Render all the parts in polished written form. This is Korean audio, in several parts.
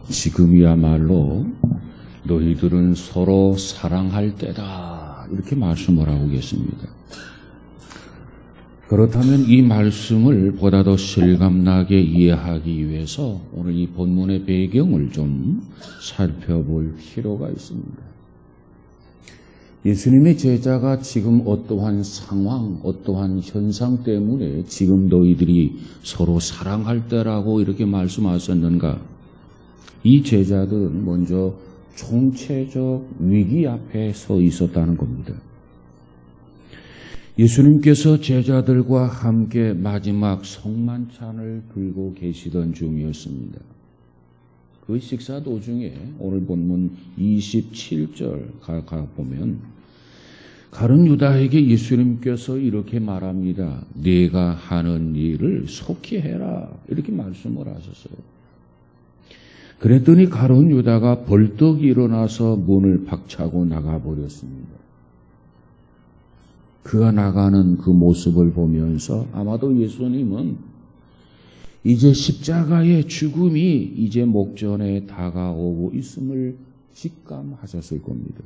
지금이야말로 너희들은 서로 사랑할 때다, 이렇게 말씀을 하고 계십니다. 그렇다면 이 말씀을 보다 더 실감나게 이해하기 위해서 오늘 이 본문의 배경을 좀 살펴볼 필요가 있습니다. 예수님의 제자가 지금 어떠한 상황, 어떠한 현상 때문에 지금 너희들이 서로 사랑할 때라고 이렇게 말씀하셨는가? 이 제자들은 먼저 총체적 위기 앞에 서 있었다는 겁니다. 예수님께서 제자들과 함께 마지막 성만찬을 들고 계시던 중이었습니다. 그 식사 도중에 오늘 본문 27절 가보면 가룟 유다에게 예수님께서 이렇게 말합니다. 네가 하는 일을 속히 해라, 이렇게 말씀을 하셨어요. 그랬더니 가룟 유다가 벌떡 일어나서 문을 박차고 나가버렸습니다. 그가 나가는 그 모습을 보면서 아마도 예수님은 이제 십자가의 죽음이 이제 목전에 다가오고 있음을 직감하셨을 겁니다.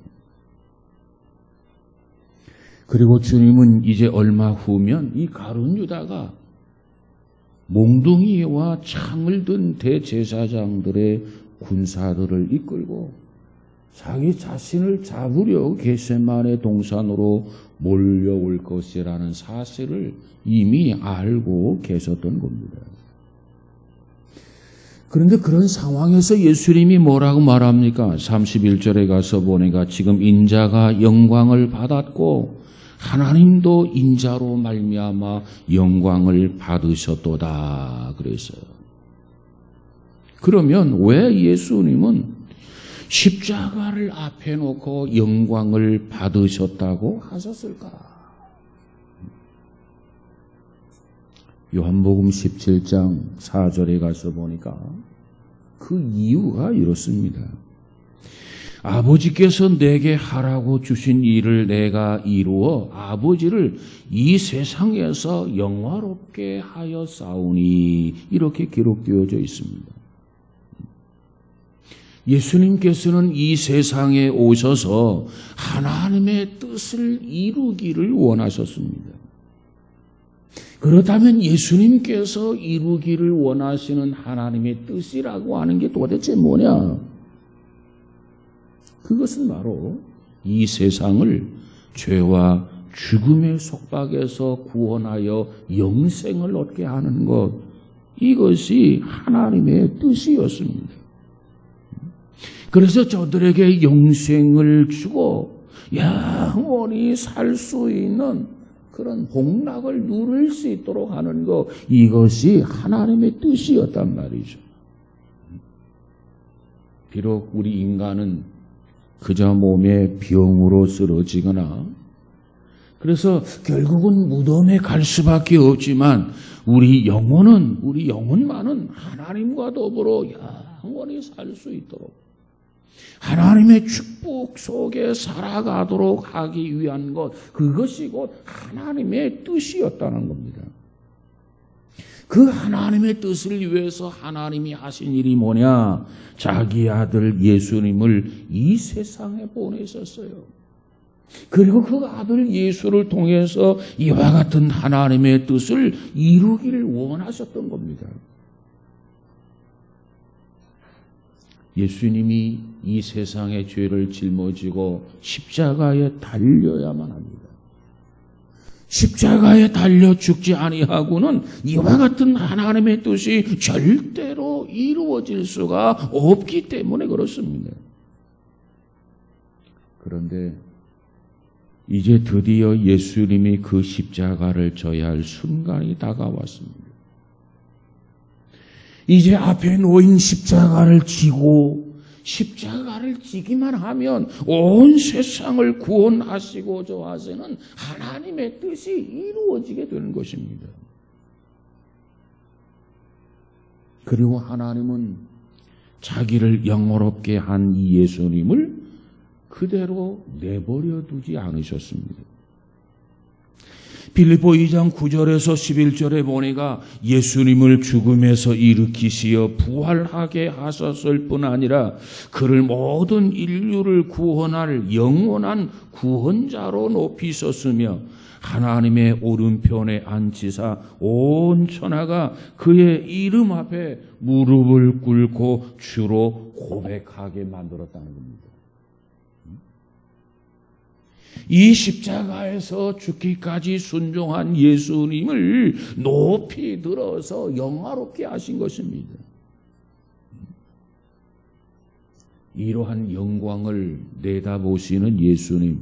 그리고 주님은 이제 얼마 후면 이 가룟 유다가 몽둥이와 창을 든 대제사장들의 군사들을 이끌고 자기 자신을 잡으려 겟세마네 동산으로 몰려올 것이라는 사실을 이미 알고 계셨던 겁니다. 그런데 그런 상황에서 예수님이 뭐라고 말합니까? 31절에 가서 보니까 지금 인자가 영광을 받았고 하나님도 인자로 말미암아 영광을 받으셨도다 그랬어요. 그러면 왜 예수님은 십자가를 앞에 놓고 영광을 받으셨다고 하셨을까? 요한복음 17장 4절에 가서 보니까 그 이유가 이렇습니다. 아버지께서 내게 하라고 주신 일을 내가 이루어 아버지를 이 세상에서 영화롭게 하여 싸우니, 이렇게 기록되어져 있습니다. 예수님께서는 이 세상에 오셔서 하나님의 뜻을 이루기를 원하셨습니다. 그렇다면 예수님께서 이루기를 원하시는 하나님의 뜻이라고 하는 게 도대체 뭐냐? 그것은 바로 이 세상을 죄와 죽음의 속박에서 구원하여 영생을 얻게 하는 것, 이것이 하나님의 뜻이었습니다. 그래서 저들에게 영생을 주고 영원히 살 수 있는 그런 복락을 누릴 수 있도록 하는 것, 이것이 하나님의 뜻이었단 말이죠. 비록 우리 인간은 그저 몸의 병으로 쓰러지거나 그래서 결국은 무덤에 갈 수밖에 없지만 우리 영혼만은 하나님과 더불어 영원히 살 수 있도록 하나님의 축복 속에 살아가도록 하기 위한 것, 그것이 곧 하나님의 뜻이었다는 겁니다. 그 하나님의 뜻을 위해서 하나님이 하신 일이 뭐냐? 자기 아들 예수님을 이 세상에 보내셨어요. 그리고 그 아들 예수를 통해서 이와 같은 하나님의 뜻을 이루기를 원하셨던 겁니다. 예수님이 이 세상의 죄를 짊어지고 십자가에 달려야만 합니다. 십자가에 달려 죽지 아니하고는 이와 같은 하나님의 뜻이 절대로 이루어질 수가 없기 때문에 그렇습니다. 그런데 이제 드디어 예수님이 그 십자가를 져야 할 순간이 다가왔습니다. 이제 앞에 놓인 십자가를 지고 십자가를 지기만 하면 온 세상을 구원하시고자 하시는 하나님의 뜻이 이루어지게 되는 것입니다. 그리고 하나님은 자기를 영원롭게 한 이 예수님을 그대로 내버려 두지 않으셨습니다. 빌립보 2장 9절에서 11절에 보니까 예수님을 죽음에서 일으키시어 부활하게 하셨을 뿐 아니라 그를 모든 인류를 구원할 영원한 구원자로 높이셨으며 하나님의 오른편에 앉히사 온 천하가 그의 이름 앞에 무릎을 꿇고 주로 고백하게 만들었다는 겁니다. 이 십자가에서 죽기까지 순종한 예수님을 높이 들어서 영화롭게 하신 것입니다. 이러한 영광을 내다보시는 예수님,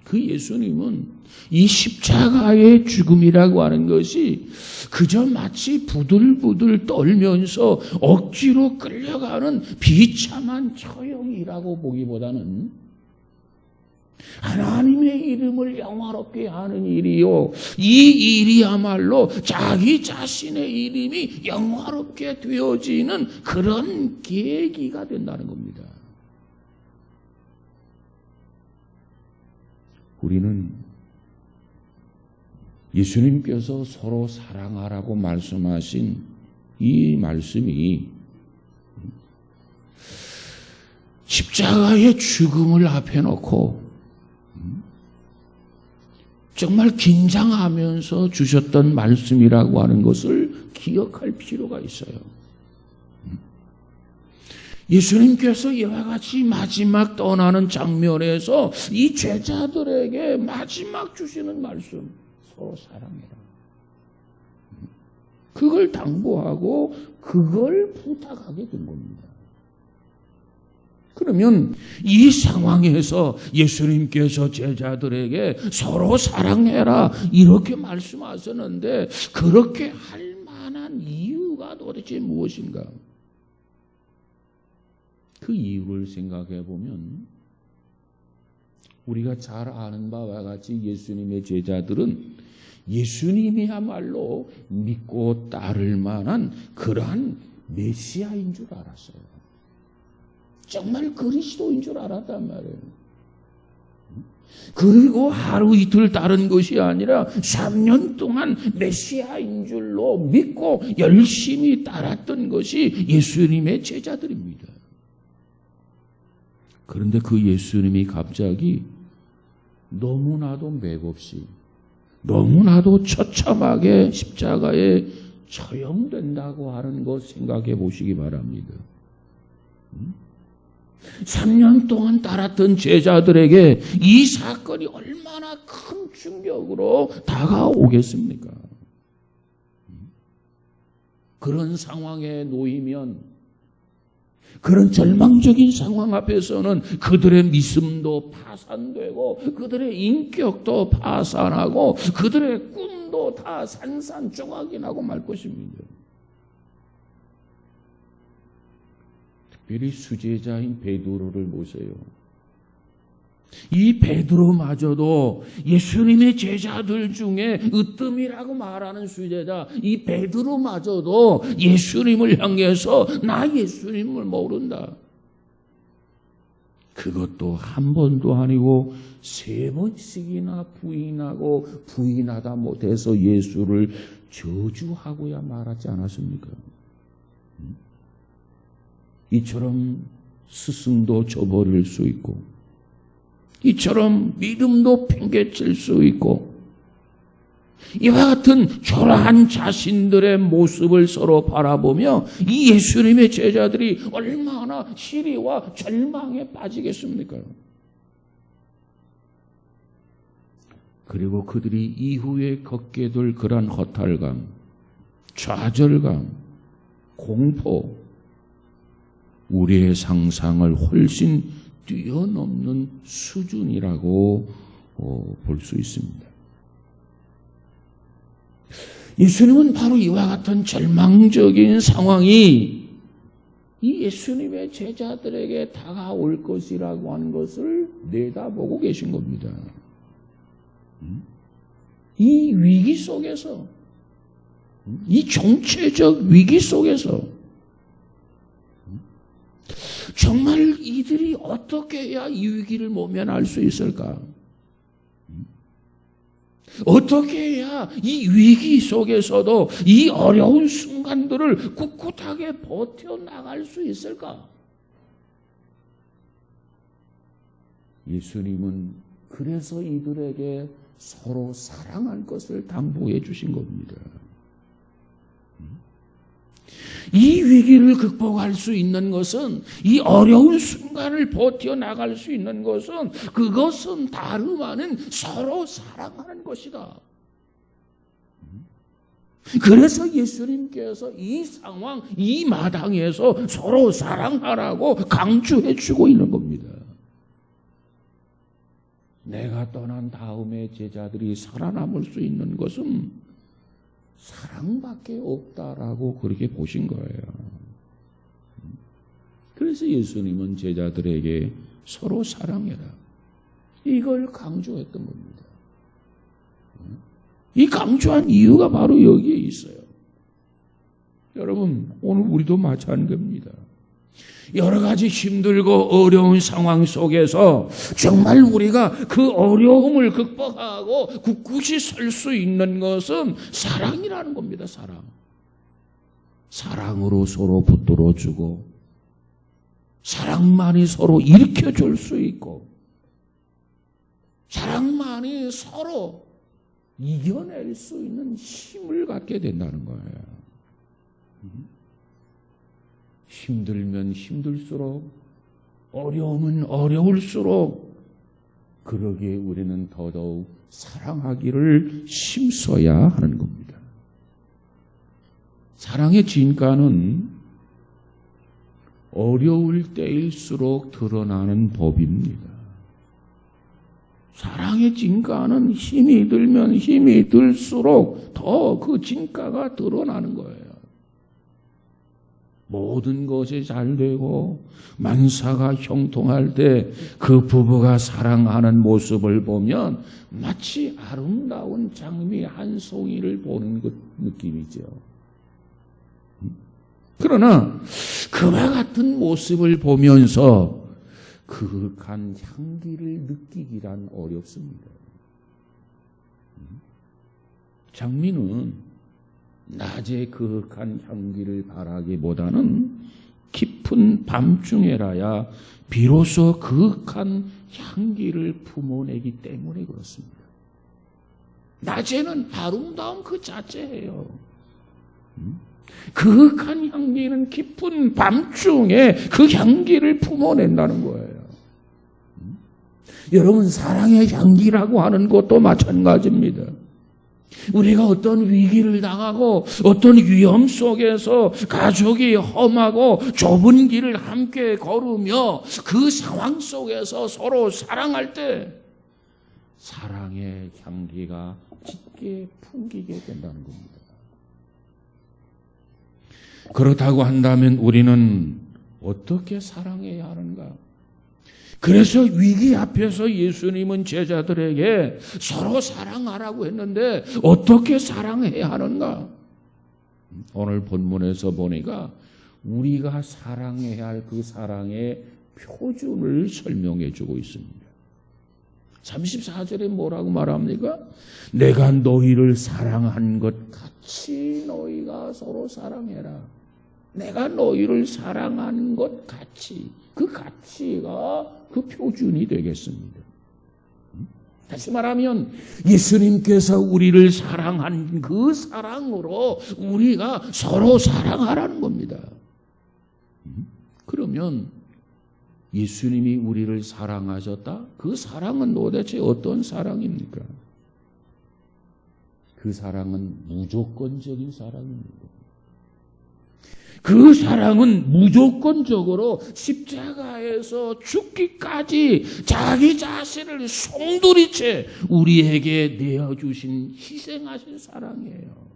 그 예수님은 이 십자가의 죽음이라고 하는 것이 그저 마치 부들부들 떨면서 억지로 끌려가는 비참한 처형이라고 보기보다는 하나님의 이름을 영화롭게 하는 일이요, 이 일이야말로 자기 자신의 이름이 영화롭게 되어지는 그런 계기가 된다는 겁니다. 우리는 예수님께서 서로 사랑하라고 말씀하신 이 말씀이 십자가의 죽음을 앞에 놓고 정말 긴장하면서 주셨던 말씀이라고 하는 것을 기억할 필요가 있어요. 예수님께서 이와 같이 마지막 떠나는 장면에서 이 제자들에게 마지막 주시는 말씀, 서로 사랑해라. 그걸 당부하고 그걸 부탁하게 된 겁니다. 그러면 이 상황에서 예수님께서 제자들에게 서로 사랑해라 이렇게 말씀하셨는데 그렇게 할 만한 이유가 도대체 무엇인가? 그 이유를 생각해 보면 우리가 잘 아는 바와 같이 예수님의 제자들은 예수님이야말로 믿고 따를 만한 그러한 메시아인 줄 알았어요. 정말 그리스도인 줄 알았단 말이에요. 그리고 하루 이틀 따른 것이 아니라 3년 동안 메시아인 줄로 믿고 열심히 따랐던 것이 예수님의 제자들입니다. 그런데 그 예수님이 갑자기 너무나도 맥없이 너무나도 처참하게 십자가에 처형된다고 하는 것 생각해 보시기 바랍니다. 3년 동안 따랐던 제자들에게 이 사건이 얼마나 큰 충격으로 다가오겠습니까? 그런 상황에 놓이면, 그런 절망적인 상황 앞에서는 그들의 믿음도 파산되고 그들의 인격도 파산하고 그들의 꿈도 다 산산조각이 나고 말 것입니다. 특별히 수제자인 베드로를 보세요. 이 베드로마저도 예수님의 제자들 중에 으뜸이라고 말하는 수제자, 이 베드로마저도 예수님을 향해서 나 예수님을 모른다. 그것도 한 번도 아니고 3번씩이나 부인하고 부인하다 못해서 예수를 저주하고야 말하지 않았습니까? 이처럼 스승도 저버릴 수 있고 이처럼 믿음도 팽개칠 수 있고 이와 같은 초라한 자신들의 모습을 서로 바라보며 이 예수님의 제자들이 얼마나 시리와 절망에 빠지겠습니까? 그리고 그들이 이후에 겪게 될 그런 허탈감, 좌절감, 공포, 우리의 상상을 훨씬 뛰어넘는 수준이라고 볼 수 있습니다. 예수님은 바로 이와 같은 절망적인 상황이 이 예수님의 제자들에게 다가올 것이라고 하는 것을 내다보고 계신 겁니다. 이 위기 속에서, 이 정체적 위기 속에서 정말 이들이 어떻게 해야 이 위기를 모면할 수 있을까? 어떻게 해야 이 위기 속에서도 이 어려운 순간들을 꿋꿋하게 버텨나갈 수 있을까? 예수님은 그래서 이들에게 서로 사랑할 것을 당부해 주신 겁니다. 이 위기를 극복할 수 있는 것은, 이 어려운 순간을 버텨나갈 수 있는 것은, 그것은 다름 아닌 서로 사랑하는 것이다. 그래서 예수님께서 이 상황, 이 마당에서 서로 사랑하라고 강조해 주고 있는 겁니다. 내가 떠난 다음에 제자들이 살아남을 수 있는 것은 사랑밖에 없다라고 그렇게 보신 거예요. 그래서 예수님은 제자들에게 서로 사랑해라, 이걸 강조했던 겁니다. 이 강조한 이유가 바로 여기에 있어요. 여러분, 오늘 우리도 마찬가지입니다. 여러 가지 힘들고 어려운 상황 속에서 정말 우리가 그 어려움을 극복하고 굳굳이 설 수 있는 것은 사랑이라는 겁니다. 사랑. 사랑으로 서로 붙들어주고, 사랑만이 서로 일으켜줄 수 있고, 사랑만이 서로 이겨낼 수 있는 힘을 갖게 된다는 거예요. 힘들면 힘들수록, 어려우면 어려울수록, 그러기에 우리는 더더욱 사랑하기를 힘써야 하는 겁니다. 사랑의 진가는 어려울 때일수록 드러나는 법입니다. 사랑의 진가는 힘이 들면 힘이 들수록 더 그 진가가 드러나는 거예요. 모든 것이 잘 되고 만사가 형통할 때 그 부부가 사랑하는 모습을 보면 마치 아름다운 장미 한 송이를 보는 것 느낌이죠. 그러나 그와 같은 모습을 보면서 그윽한 향기를 느끼기란 어렵습니다. 장미는 낮에 그윽한 향기를 바라기보다는 깊은 밤중에라야 비로소 그윽한 향기를 품어내기 때문에 그렇습니다. 낮에는 아름다움 그 자체예요. 그윽한 향기는 깊은 밤중에 그 향기를 품어낸다는 거예요. 여러분, 사랑의 향기라고 하는 것도 마찬가지입니다. 우리가 어떤 위기를 당하고 어떤 위험 속에서 가족이 험하고 좁은 길을 함께 걸으며 그 상황 속에서 서로 사랑할 때 사랑의 향기가 짙게 풍기게 된다는 겁니다. 그렇다고 한다면 우리는 어떻게 사랑해야 하는가? 그래서 위기 앞에서 예수님은 제자들에게 서로 사랑하라고 했는데 어떻게 사랑해야 하는가? 오늘 본문에서 보니까 우리가 사랑해야 할 그 사랑의 표준을 설명해 주고 있습니다. 34절에 뭐라고 말합니까? 내가 너희를 사랑한 것 같이 너희가 서로 사랑해라. 내가 너희를 사랑하는 것 같이, 그 가치가 그 표준이 되겠습니다. 다시 말하면 예수님께서 우리를 사랑한 그 사랑으로 우리가 서로 사랑하라는 겁니다. 그러면 예수님이 우리를 사랑하셨다? 그 사랑은 도대체 어떤 사랑입니까? 그 사랑은 무조건적인 사랑입니다. 그 사랑은 무조건적으로 십자가에서 죽기까지 자기 자신을 송두리째 우리에게 내어주신, 희생하신 사랑이에요.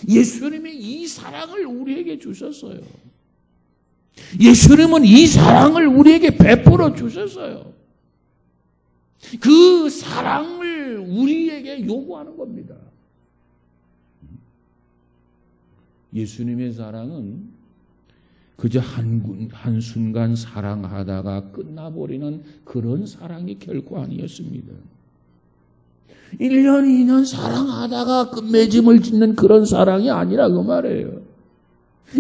예수님이 이 사랑을 우리에게 주셨어요. 예수님은 이 사랑을 우리에게 베풀어 주셨어요. 그 사랑을 우리에게 요구하는 겁니다. 예수님의 사랑은 그저 한순간 사랑하다가 끝나버리는 그런 사랑이 결코 아니었습니다. 1년, 2년 사랑하다가 끝맺음을 짓는 그런 사랑이 아니라 그 말이에요.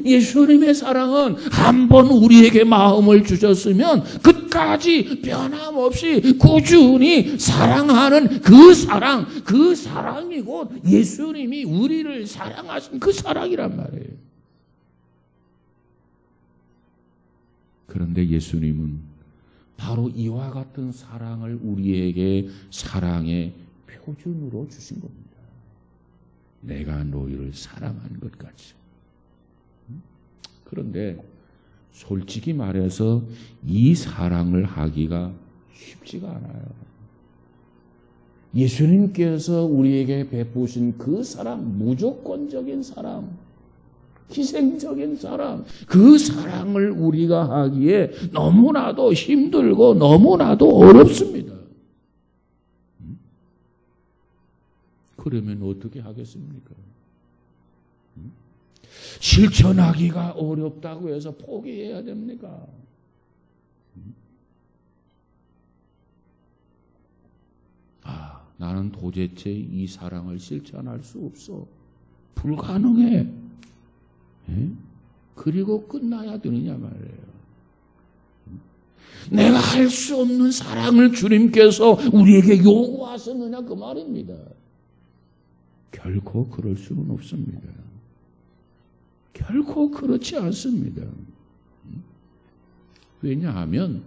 예수님의 사랑은 한 번 우리에게 마음을 주셨으면 끝까지 변함없이 꾸준히 사랑하는 그 사랑이 곧 예수님이 우리를 사랑하신 그 사랑이란 말이에요. 그런데 예수님은 바로 이와 같은 사랑을 우리에게 사랑의 표준으로 주신 겁니다. 내가 너희를 사랑한 것 같이. 그런데 솔직히 말해서 이 사랑을 하기가 쉽지가 않아요. 예수님께서 우리에게 베푸신 그 사랑, 무조건적인 사랑, 희생적인 사랑, 그 사랑을 우리가 하기에 너무나도 힘들고 너무나도 어렵습니다. 그러면 어떻게 하겠습니까? 실천하기가 어렵다고 해서 포기해야 됩니까? 나는 도대체 이 사랑을 실천할 수 없어. 불가능해. 그리고 끝나야 되느냐 말이에요. 내가 할 수 없는 사랑을 주님께서 우리에게 요구하셨느냐 그 말입니다. 결코 그럴 수는 없습니다. 결코 그렇지 않습니다. 왜냐하면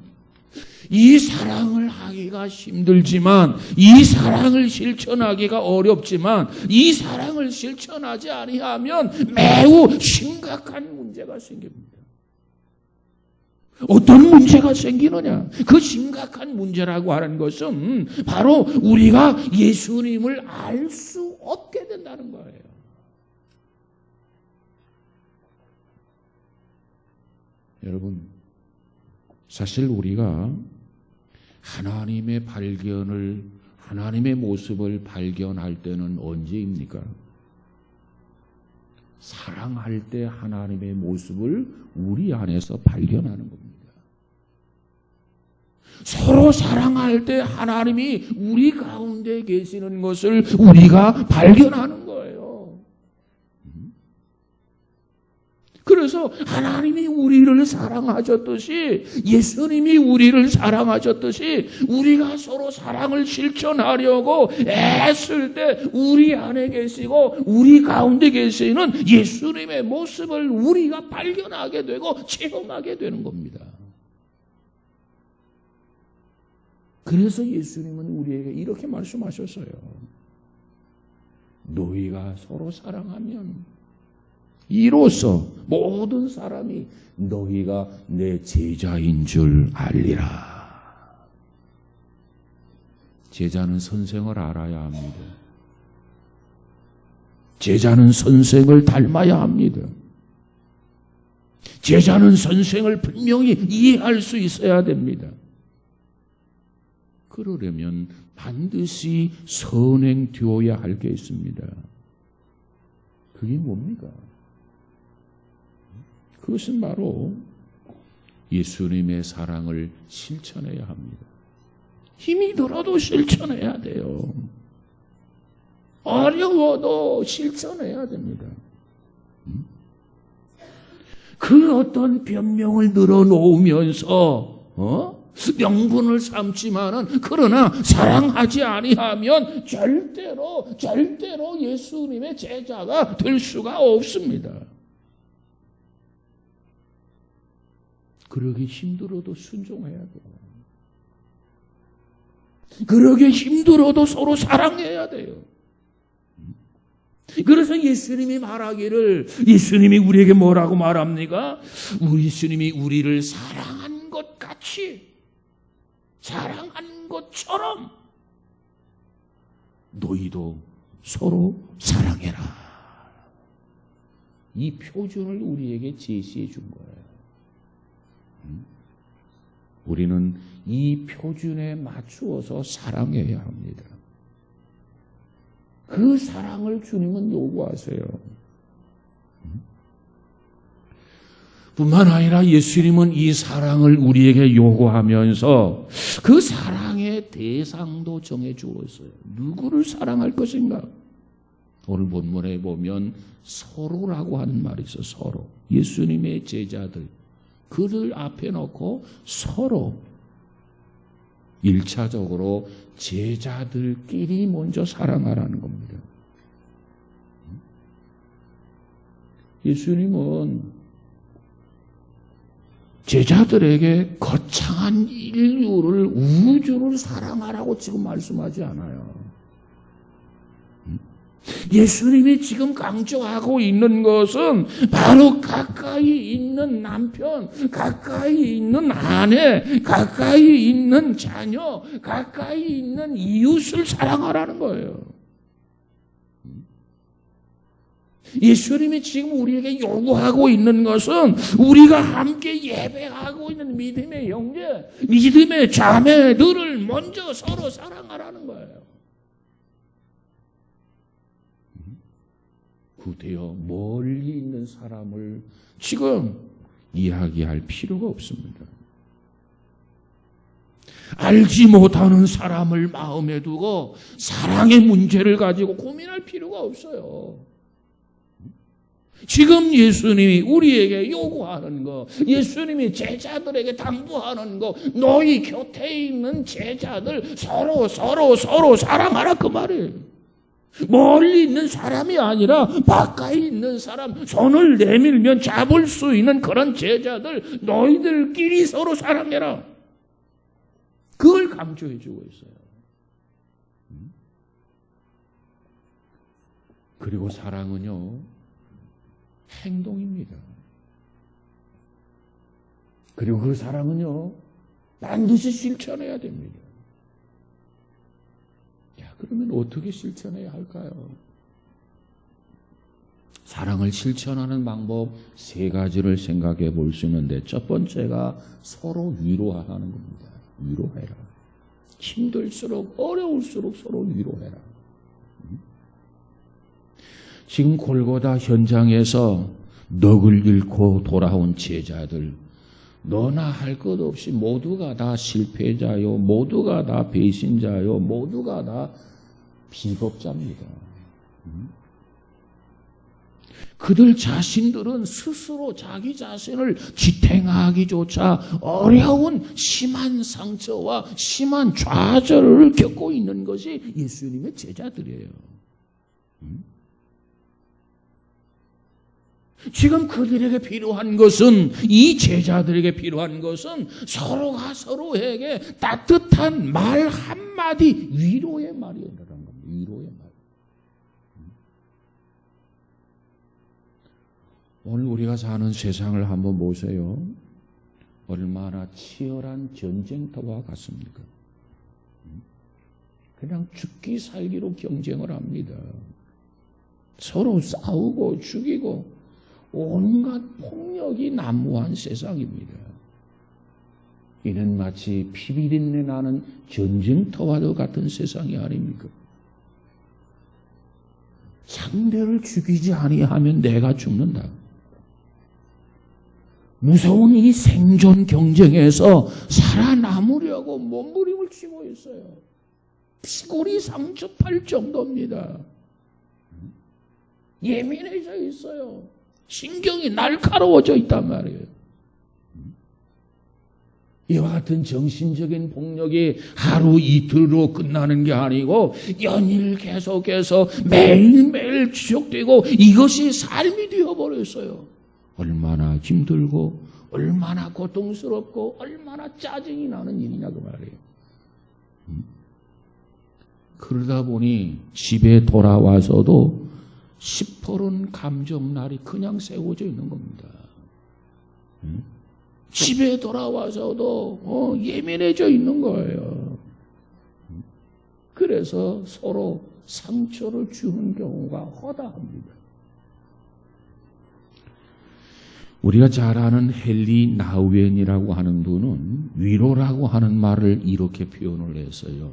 이 사랑을 하기가 힘들지만, 이 사랑을 실천하기가 어렵지만, 이 사랑을 실천하지 아니하면 매우 심각한 문제가 생깁니다. 어떤 문제가 생기느냐? 그 심각한 문제라고 하는 것은 바로 우리가 예수님을 알 수 없게 된다는 거예요. 여러분, 사실 우리가 하나님의 모습을 발견할 때는 언제입니까? 사랑할 때 하나님의 모습을 우리 안에서 발견하는 겁니다. 서로 사랑할 때 하나님이 우리 가운데 계시는 것을 우리가 발견하는 거예요. 그래서 하나님이 우리를 사랑하셨듯이, 예수님이 우리를 사랑하셨듯이, 우리가 서로 사랑을 실천하려고 애쓸 때 우리 안에 계시고 우리 가운데 계시는 예수님의 모습을 우리가 발견하게 되고 체험하게 되는 겁니다. 그래서 예수님은 우리에게 이렇게 말씀하셨어요. 너희가 서로 사랑하면 이로써 모든 사람이 너희가 내 제자인 줄 알리라. 제자는 선생을 알아야 합니다. 제자는 선생을 닮아야 합니다. 제자는 선생을 분명히 이해할 수 있어야 됩니다. 그러려면 반드시 선행되어야 할 게 있습니다. 그게 뭡니까? 그것은 바로 예수님의 사랑을 실천해야 합니다. 힘이 들어도 실천해야 돼요. 어려워도 실천해야 됩니다. 그 어떤 변명을 늘어놓으면서 명분을 삼지만은, 그러나 사랑하지 아니하면 절대로 예수님의 제자가 될 수가 없습니다. 그러기 힘들어도 순종해야 돼요. 그러기 힘들어도 서로 사랑해야 돼요. 그래서 예수님이 말하기를, 예수님이 우리에게 뭐라고 말합니까? 예수님이 우리를 사랑한 것 같이, 사랑한 것처럼 너희도 서로 사랑해라. 이 표준을 우리에게 제시해 준 거예요. 우리는 이 표준에 맞추어서 사랑해야 합니다. 그 사랑을 주님은 요구하세요. 뿐만 아니라 예수님은 이 사랑을 우리에게 요구하면서 그 사랑의 대상도 정해주고 있어요. 누구를 사랑할 것인가? 오늘 본문에 보면 서로라고 하는 말이 있어요. 서로. 예수님의 제자들. 그들 앞에 놓고 서로 1차적으로 제자들끼리 먼저 사랑하라는 겁니다. 예수님은 제자들에게 거창한 인류를, 우주를 사랑하라고 지금 말씀하지 않아요. 예수님이 지금 강조하고 있는 것은 바로 가까이 있는 남편, 가까이 있는 아내, 가까이 있는 자녀, 가까이 있는 이웃을 사랑하라는 거예요. 예수님이 지금 우리에게 요구하고 있는 것은 우리가 함께 예배하고 있는 믿음의 형제, 믿음의 자매들을 먼저 서로 사랑하라는 거예요. 구태여 멀리 있는 사람을 지금 이야기할 필요가 없습니다. 알지 못하는 사람을 마음에 두고 사랑의 문제를 가지고 고민할 필요가 없어요. 지금 예수님이 우리에게 요구하는 거, 예수님이 제자들에게 당부하는 거, 너희 곁에 있는 제자들 서로 사랑하라 그 말이에요. 멀리 있는 사람이 아니라 가까이 있는 사람, 손을 내밀면 잡을 수 있는 그런 제자들, 너희들끼리 서로 사랑해라. 그걸 강조해 주고 있어요. 그리고 사랑은요, 행동입니다. 그리고 그 사랑은요, 반드시 실천해야 됩니다. 그러면 어떻게 실천해야 할까요? 사랑을 실천하는 방법 3가지를 생각해 볼 수 있는데, 첫 번째가 서로 위로하라는 겁니다. 위로해라. 힘들수록, 어려울수록 서로 위로해라. 지금 골고다 현장에서 넋을 잃고 돌아온 제자들, 너나 할 것 없이 모두가 다 실패자요, 모두가 다 배신자요, 모두가 다 비겁자입니다. 그들 자신들은 스스로 자기 자신을 지탱하기조차 어려운 심한 상처와 심한 좌절을 겪고 있는 것이 예수님의 제자들이에요. 지금 그들에게 필요한 것은, 이 제자들에게 필요한 것은 서로가 서로에게 따뜻한 말 한마디, 위로의 말이라는 겁니다. 위로의 말. 오늘 우리가 사는 세상을 한번 보세요. 얼마나 치열한 전쟁터와 같습니까? 그냥 죽기 살기로 경쟁을 합니다. 서로 싸우고 죽이고 온갖 폭력이 난무한 세상입니다. 이는 마치 피비린내 나는 전쟁터와도 같은 세상이 아닙니까? 상대를 죽이지 아니하면 내가 죽는다. 무서운 이 생존 경쟁에서 살아남으려고 몸부림을 치고 있어요. 피골이 상접할 정도입니다. 예민해져 있어요. 신경이 날카로워져 있단 말이에요. 이와 같은 정신적인 폭력이 하루 이틀로 끝나는 게 아니고 연일 계속해서 매일매일 지속되고 이것이 삶이 되어버렸어요. 얼마나 힘들고 얼마나 고통스럽고 얼마나 짜증이 나는 일이냐 그 말이에요. 그러다 보니 집에 돌아와서도 시퍼런 감정날이 그냥 세워져 있는 겁니다. 집에 돌아와서도 예민해져 있는 거예요. 그래서 서로 상처를 주는 경우가 허다합니다. 우리가 잘 아는 헨리 나우엔이라고 하는 분은 위로라고 하는 말을 이렇게 표현을 했어요.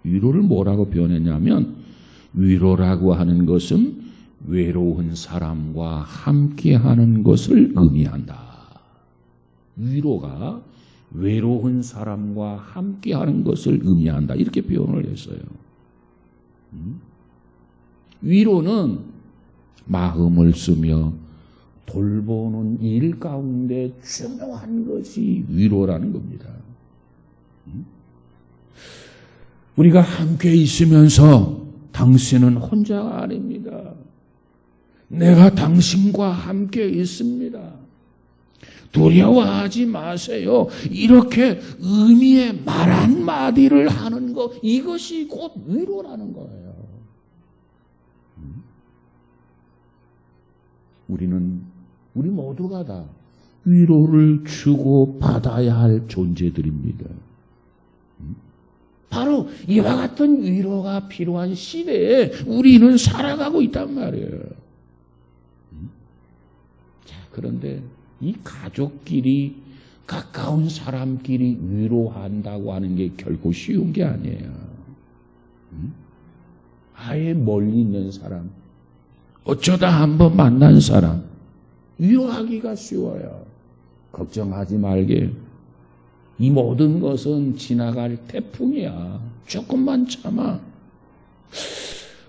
위로를 뭐라고 표현했냐면, 위로라고 하는 것은 외로운 사람과 함께하는 것을 의미한다. 위로가 외로운 사람과 함께하는 것을 의미한다. 이렇게 표현을 했어요. 위로는 마음을 쓰며 돌보는 일 가운데 중요한 것이 위로라는 겁니다. 우리가 함께 있으면서 당신은 혼자가 아닙니다. 내가 당신과 함께 있습니다. 두려워하지 마세요. 이렇게 의미의 말 한마디를 하는 것, 이것이 곧 위로라는 거예요. 우리 모두가 다 위로를 주고 받아야 할 존재들입니다. 바로 이와 같은 위로가 필요한 시대에 우리는 살아가고 있단 말이에요. 자, 그런데 이 가족끼리, 가까운 사람끼리 위로한다고 하는 게 결코 쉬운 게 아니에요. 아예 멀리 있는 사람, 어쩌다 한번 만난 사람, 위로하기가 쉬워요. 걱정하지 말게. 이 모든 것은 지나갈 태풍이야. 조금만 참아.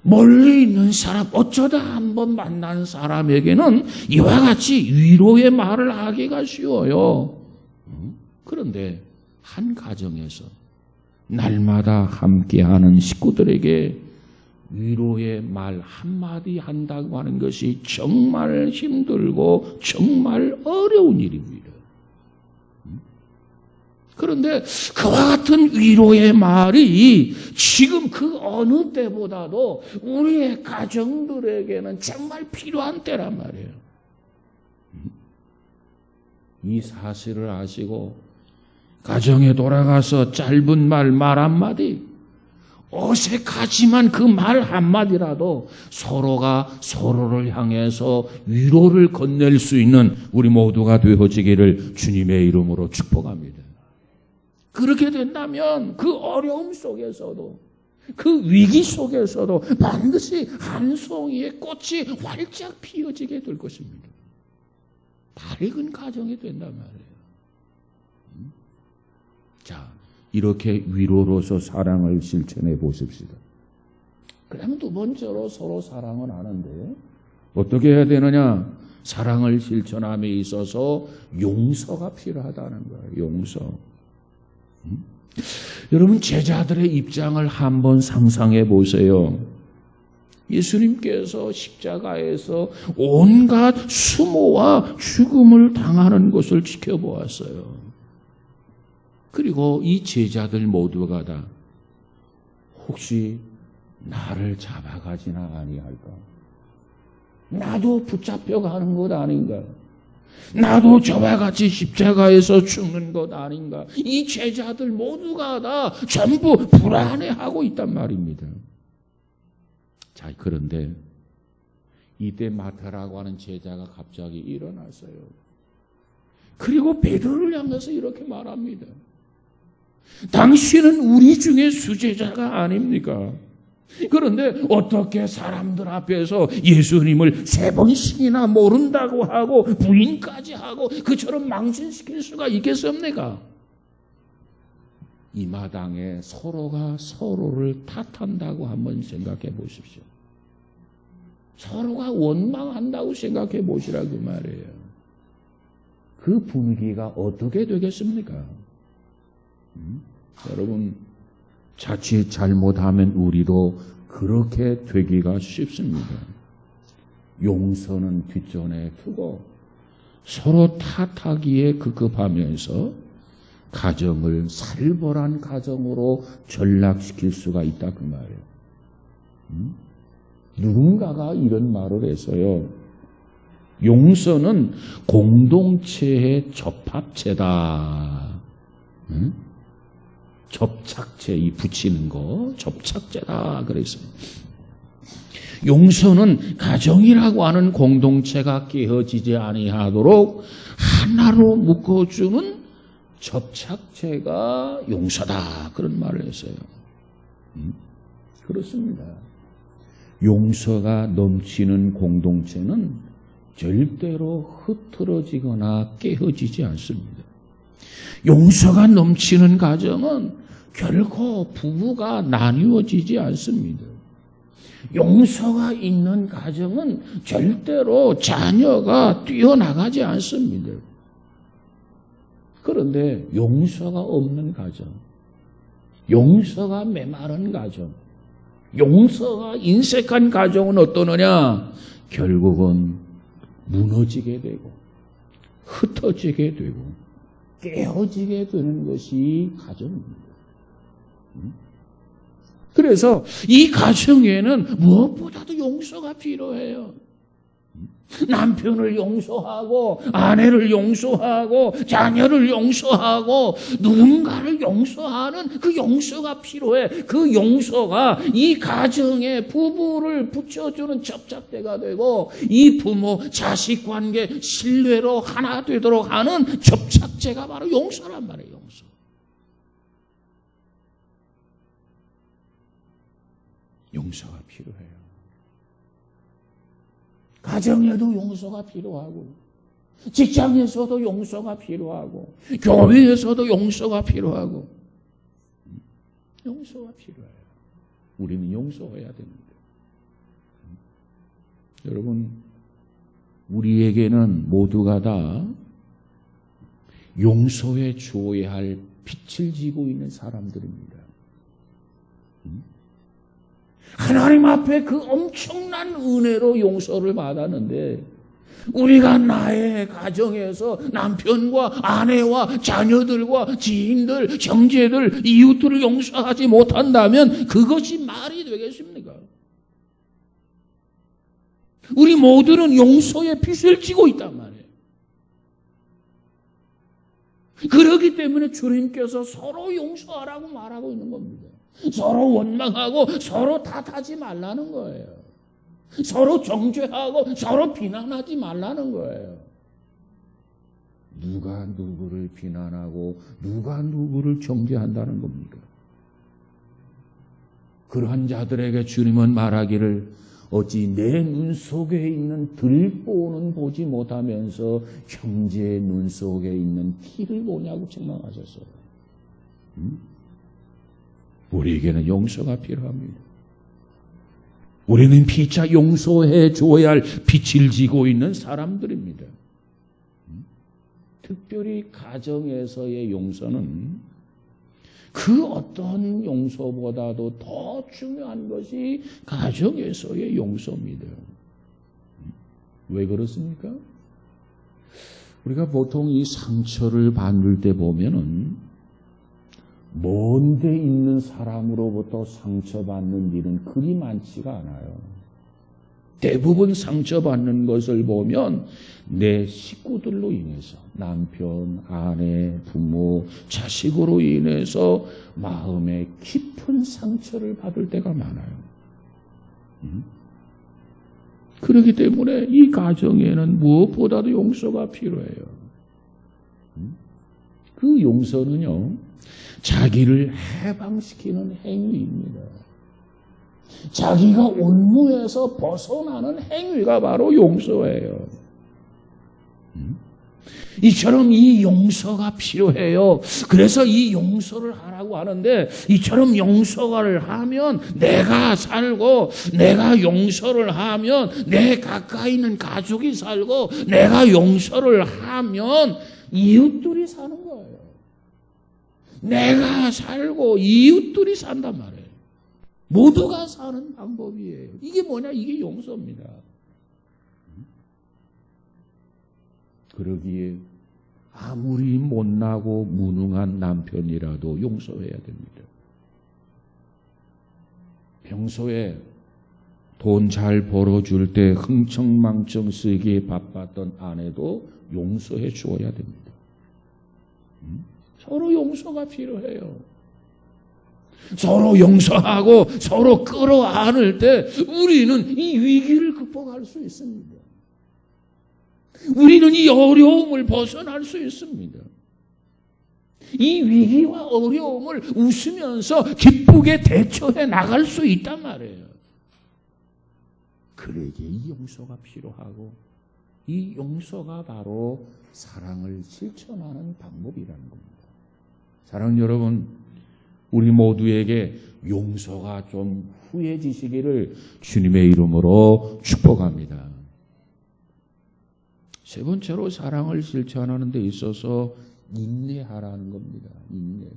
멀리 있는 사람, 어쩌다 한번 만난 사람에게는 이와 같이 위로의 말을 하기가 쉬워요. 그런데 한 가정에서 날마다 함께하는 식구들에게 위로의 말 한마디 한다고 하는 것이 정말 힘들고 정말 어려운 일입니다. 그런데 그와 같은 위로의 말이 지금 그 어느 때보다도 우리의 가정들에게는 정말 필요한 때란 말이에요. 이 사실을 아시고 가정에 돌아가서 짧은 말 한마디, 어색하지만 그 말 한마디라도 서로가 서로를 향해서 위로를 건넬 수 있는 우리 모두가 되어지기를 주님의 이름으로 축복합니다. 그렇게 된다면 그 어려움 속에서도, 그 위기 속에서도 반드시 한 송이의 꽃이 활짝 피어지게 될 것입니다. 밝은 가정이 된단 말이에요. 자, 이렇게 위로로서 사랑을 실천해 보십시다. 그러면 두 번째로 서로 사랑을 하는데 어떻게 해야 되느냐? 사랑을 실천함에 있어서 용서가 필요하다는 거예요. 용서. 여러분, 제자들의 입장을 한번 상상해 보세요. 예수님께서 십자가에서 온갖 수모와 죽음을 당하는 것을 지켜보았어요. 그리고 이 제자들 모두가 다 혹시 나를 잡아가지나 아니할까? 나도 붙잡혀가는 것 아닌가? 나도 저와 같이 십자가에서 죽는 것 아닌가? 이 제자들 모두가 다 전부 불안해하고 있단 말입니다. 자, 그런데 이때 마태라고 하는 제자가 갑자기 일어났어요. 그리고 베드로를 향해서 이렇게 말합니다. 당신은 우리 중에 수제자가 아닙니까? 그런데 어떻게 사람들 앞에서 예수님을 3번씩이나 모른다고 하고 부인까지 하고 그처럼 망신시킬 수가 있겠습니까? 이 마당에 서로가 서로를 탓한다고 한번 생각해 보십시오. 서로가 원망한다고 생각해 보시라고 말이에요. 그 분위기가 어떻게 되겠습니까? 여러분, 자칫 잘못하면 우리도 그렇게 되기가 쉽습니다. 용서는 뒷전에 두고 서로 탓하기에 급급하면서 가정을 살벌한 가정으로 전락시킬 수가 있다 그 말이에요. 누군가가 이런 말을 했어요. 용서는 공동체의 접합체다. 접착제, 이 붙이는 거, 접착제다 그랬어요. 용서는 가정이라고 하는 공동체가 깨어지지 아니하도록 하나로 묶어주는 접착제가 용서다, 그런 말을 했어요. 그렇습니다. 용서가 넘치는 공동체는 절대로 흐트러지거나 깨어지지 않습니다. 용서가 넘치는 가정은 결코 부부가 나뉘어지지 않습니다. 용서가 있는 가정은 절대로 자녀가 뛰어나가지 않습니다. 그런데 용서가 없는 가정, 용서가 메마른 가정, 용서가 인색한 가정은 어떠느냐? 결국은 무너지게 되고 흩어지게 되고 깨어지게 되는 것이 가정입니다. 그래서 이 가정에는 무엇보다도 용서가 필요해요. 남편을 용서하고 아내를 용서하고 자녀를 용서하고 누군가를 용서하는 그 용서가 필요해. 그 용서가 이 가정의 부부를 붙여주는 접착대가 되고 이 부모 자식 관계 신뢰로 하나 되도록 하는 접착제가 바로 용서란 말이에요. 용서. 용서가 필요해요. 가정에도 용서가 필요하고 직장에서도 용서가 필요하고 교회에서도 용서가 필요하고 용서가 필요해요. 우리는 용서해야 됩니다. 여러분, 우리에게는 모두가 다 용서해 주어야 할 빛을 지고 있는 사람들입니다. 하나님 앞에 그 엄청난 은혜로 용서를 받았는데 우리가 나의 가정에서 남편과 아내와 자녀들과 지인들, 형제들, 이웃들을 용서하지 못한다면 그것이 말이 되겠습니까? 우리 모두는 용서의 빛을 지고 있단 말이에요. 그렇기 때문에 주님께서 서로 용서하라고 말하고 있는 겁니다. 서로 원망하고 서로 탓하지 말라는 거예요. 서로 정죄하고 서로 비난하지 말라는 거예요. 누가 누구를 비난하고 누가 누구를 정죄한다는 겁니까? 그러한 자들에게 주님은 말하기를 어찌 내 눈 속에 있는 들보는 보지 못하면서 형제의 눈 속에 있는 티를 보냐고 책망하셨어요. 우리에게는 용서가 필요합니다. 우리는 피차 용서해 줘야 할 빛을 지고 있는 사람들입니다. 특별히 가정에서의 용서는 그 어떤 용서보다도 더 중요한 것이 가정에서의 용서입니다. 왜 그렇습니까? 우리가 보통 이 상처를 받을 때 보면은 먼 데 있는 사람으로부터 상처받는 일은 그리 많지가 않아요. 대부분 상처받는 것을 보면 내 식구들로 인해서 남편, 아내, 부모, 자식으로 인해서 마음에 깊은 상처를 받을 때가 많아요. 그렇기 때문에 이 가정에는 무엇보다도 용서가 필요해요. 그 용서는요, 자기를 해방시키는 행위입니다. 자기가 온무에서 벗어나는 행위가 바로 용서예요. 이처럼 이 용서가 필요해요. 그래서 이 용서를 하라고 하는데 이처럼 용서를 하면 내가 살고 내가 용서를 하면 내 가까이 있는 가족이 살고 내가 용서를 하면 이웃들이 사는 거예요. 내가 살고 이웃들이 산단 말이에요. 모두가 사는 방법이에요. 이게 뭐냐? 이게 용서입니다. 그러기에 아무리 못나고 무능한 남편이라도 용서해야 됩니다. 평소에 돈 잘 벌어줄 때 흥청망청 쓰기에 바빴던 아내도 용서해 주어야 됩니다. 서로 용서가 필요해요. 서로 용서하고 서로 끌어안을 때 우리는 이 위기를 극복할 수 있습니다. 우리는 이 어려움을 벗어날 수 있습니다. 이 위기와 어려움을 웃으면서 기쁘게 대처해 나갈 수 있단 말이에요. 그러기에 이 용서가 필요하고 이 용서가 바로 사랑을 실천하는 방법이라는 겁니다. 사랑하는 여러분, 우리 모두에게 용서가 좀 후해지시기를 주님의 이름으로 축복합니다. 세 번째로 사랑을 실천하는 데 있어서 인내하라는 겁니다. 인내.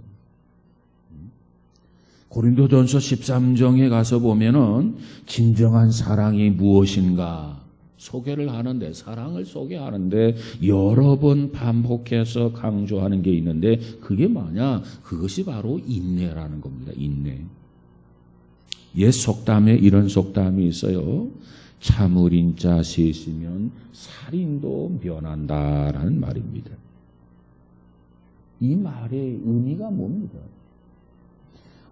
고린도전서 13장에 가서 보면은 진정한 사랑이 무엇인가 소개를 하는데, 사랑을 소개하는데 여러 번 반복해서 강조하는 게 있는데, 그게 뭐냐? 그것이 바로 인내라는 겁니다. 인내. 옛 속담에 이런 속담이 있어요. 참을인 자 셋이면 살인도 면한다라는 말입니다. 이 말의 의미가 뭡니까?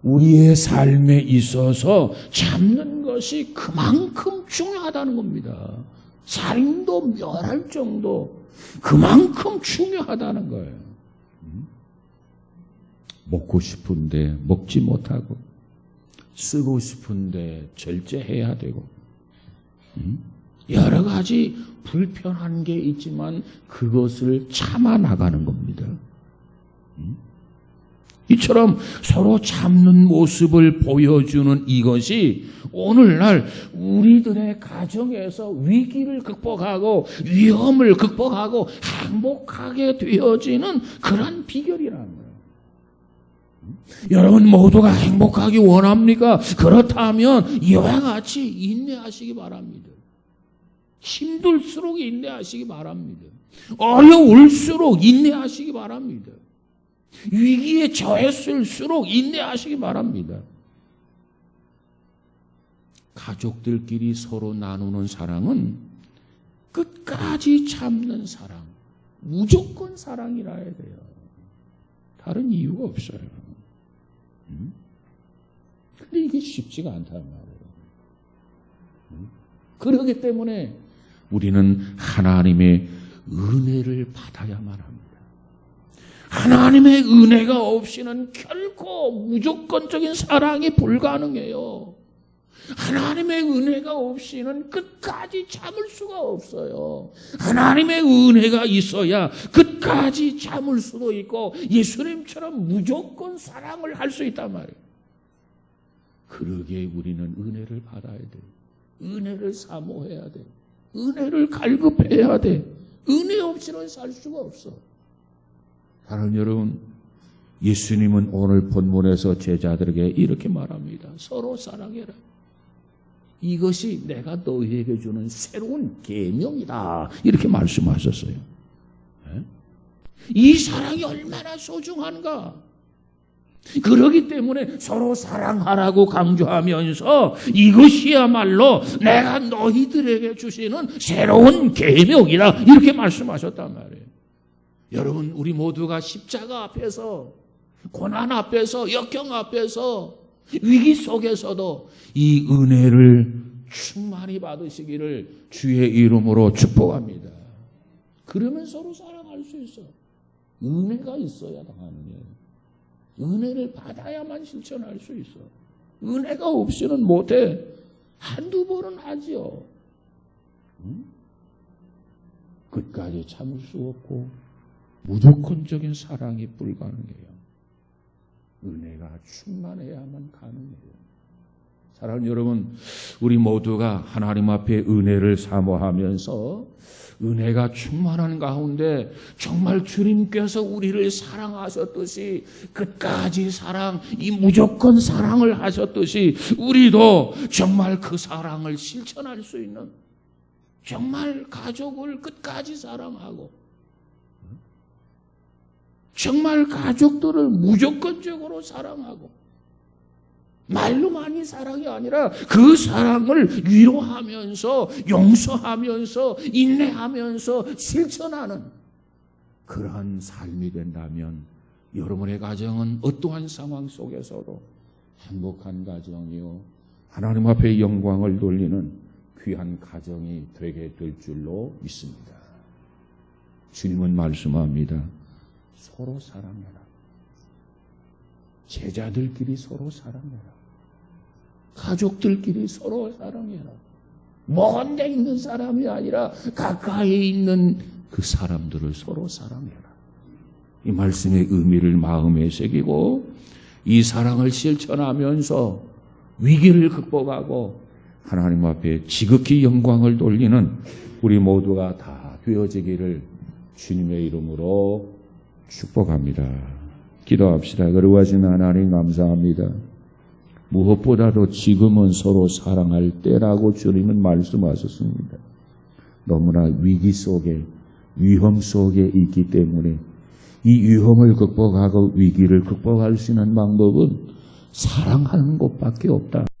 우리의 삶에 있어서 참는 것이 그만큼 중요하다는 겁니다. 살인도 면할 정도, 그만큼 중요하다는 거예요. 먹고 싶은데 먹지 못하고, 쓰고 싶은데 절제해야 되고, 여러 가지 불편한 게 있지만 그것을 참아 나가는 겁니다. 이처럼 서로 참는 모습을 보여주는 이것이 오늘날 우리들의 가정에서 위기를 극복하고 위험을 극복하고 행복하게 되어지는 그런 비결이라는 거예요. 여러분 모두가 행복하기 원합니까? 그렇다면 이와 같이 인내하시기 바랍니다. 힘들수록 인내하시기 바랍니다. 어려울수록 인내하시기 바랍니다. 위기에 처했을수록 인내하시기 바랍니다. 가족들끼리 서로 나누는 사랑은 끝까지 참는 사랑, 무조건 사랑이라 해야 돼요. 다른 이유가 없어요. 근데 이게 쉽지가 않단 말이에요. 그렇기 때문에 우리는 하나님의 은혜를 받아야만 합니다. 하나님의 은혜가 없이는 결코 무조건적인 사랑이 불가능해요. 하나님의 은혜가 없이는 끝까지 참을 수가 없어요. 하나님의 은혜가 있어야 끝까지 참을 수도 있고 예수님처럼 무조건 사랑을 할 수 있단 말이에요. 그러기에 우리는 은혜를 받아야 돼요. 은혜를 사모해야 돼요. 은혜를 갈급해야 돼. 은혜 없이는 살 수가 없어. 사랑하는 여러분, 예수님은 오늘 본문에서 제자들에게 이렇게 말합니다. 서로 사랑해라. 이것이 내가 너희에게 주는 새로운 계명이다. 이렇게 말씀하셨어요. 이 사랑이 얼마나 소중한가. 그렇기 때문에 서로 사랑하라고 강조하면서 이것이야말로 내가 너희들에게 주시는 새로운 계명이다. 이렇게 말씀하셨단 말이에요. 여러분, 우리 모두가 십자가 앞에서, 고난 앞에서, 역경 앞에서, 위기 속에서도 이 은혜를 충만히 받으시기를 주의 이름으로 축복합니다. 그러면 서로 사랑할 수 있어. 은혜가 있어야 가능해요. 은혜를 받아야만 실천할 수 있어. 은혜가 없이는 못해. 한두 번은 하지요. 끝까지 참을 수 없고 무조건적인 사랑이 불가능해요. 은혜가 충만해야만 가능해요. 사랑하는 여러분, 우리 모두가 하나님 앞에 은혜를 사모하면서 은혜가 충만한 가운데 정말 주님께서 우리를 사랑하셨듯이 끝까지 사랑, 이 무조건 사랑을 하셨듯이 우리도 정말 그 사랑을 실천할 수 있는, 정말 가족을 끝까지 사랑하고 정말 가족들을 무조건적으로 사랑하고 말로만이 사랑이 아니라 그 사랑을 위로하면서 용서하면서 인내하면서 실천하는 그러한 삶이 된다면 여러분의 가정은 어떠한 상황 속에서도 행복한 가정이요 하나님 앞에 영광을 돌리는 귀한 가정이 되게 될 줄로 믿습니다. 주님은 말씀합니다. 서로 사랑해라. 제자들끼리 서로 사랑해라. 가족들끼리 서로 사랑해라. 먼 데 있는 사람이 아니라 가까이 있는 그 사람들을 서로 사랑해라. 이 말씀의 의미를 마음에 새기고 이 사랑을 실천하면서 위기를 극복하고 하나님 앞에 지극히 영광을 돌리는 우리 모두가 다 되어지기를 주님의 이름으로 축복합니다. 기도합시다. 거룩하신 하나님 감사합니다. 무엇보다도 지금은 서로 사랑할 때라고 주님은 말씀하셨습니다. 너무나 위기 속에 위험 속에 있기 때문에 이 위험을 극복하고 위기를 극복할 수 있는 방법은 사랑하는 것밖에 없다.